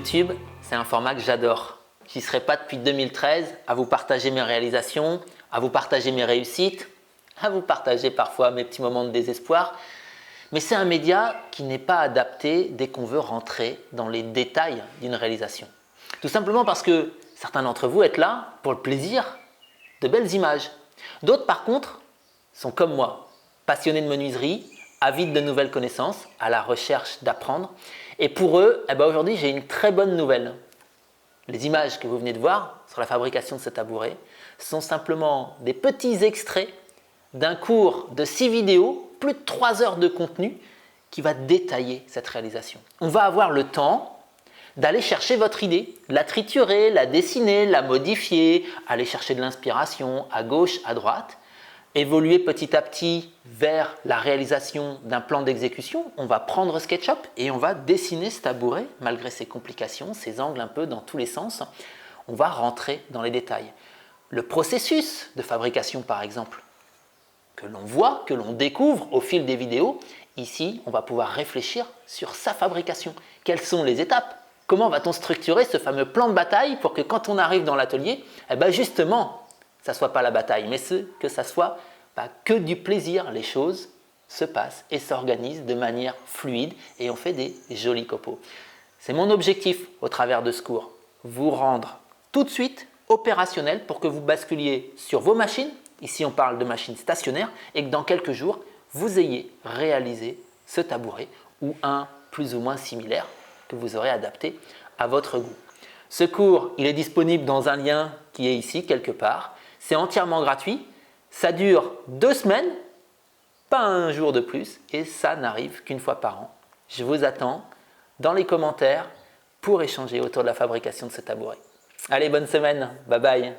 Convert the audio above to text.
YouTube, c'est un format que j'adore. Je n'y serais pas depuis 2013 à vous partager mes réalisations, à vous partager mes réussites, à vous partager parfois mes petits moments de désespoir. Mais c'est un média qui n'est pas adapté dès qu'on veut rentrer dans les détails d'une réalisation. Tout simplement parce que certains d'entre vous êtes là pour le plaisir de belles images. D'autres par contre sont comme moi, passionnés de menuiserie, avides de nouvelles connaissances, à la recherche d'apprendre. Et pour eux, aujourd'hui j'ai une très bonne nouvelle. Les images que vous venez de voir sur la fabrication de ce tabouret sont simplement des petits extraits d'un cours de 6 vidéos, plus de 3 heures de contenu qui va détailler cette réalisation. On va avoir le temps d'aller chercher votre idée, la triturer, la dessiner, la modifier, aller chercher de l'inspiration à gauche, à droite, évoluer petit à petit vers la réalisation d'un plan d'exécution. On va prendre SketchUp et on va dessiner ce tabouret malgré ses complications, ses angles un peu dans tous les sens. On va rentrer dans les détails. Le processus de fabrication par exemple, que l'on voit, que l'on découvre au fil des vidéos, ici on va pouvoir réfléchir sur sa fabrication. Quelles sont les étapes? Comment va-t-on structurer ce fameux plan de bataille pour que quand on arrive dans l'atelier, justement, ça ne soit pas la bataille, mais que ça soit que du plaisir. Les choses se passent et s'organisent de manière fluide et on fait des jolis copeaux. C'est mon objectif au travers de ce cours, vous rendre tout de suite opérationnel pour que vous basculiez sur vos machines, ici on parle de machines stationnaires, et que dans quelques jours, vous ayez réalisé ce tabouret ou un plus ou moins similaire que vous aurez adapté à votre goût. Ce cours, il est disponible dans un lien qui est ici quelque part. C'est entièrement gratuit, ça dure 2 semaines, pas un jour de plus, et ça n'arrive qu'une fois par an. Je vous attends dans les commentaires pour échanger autour de la fabrication de ce tabouret. Allez, bonne semaine, bye bye.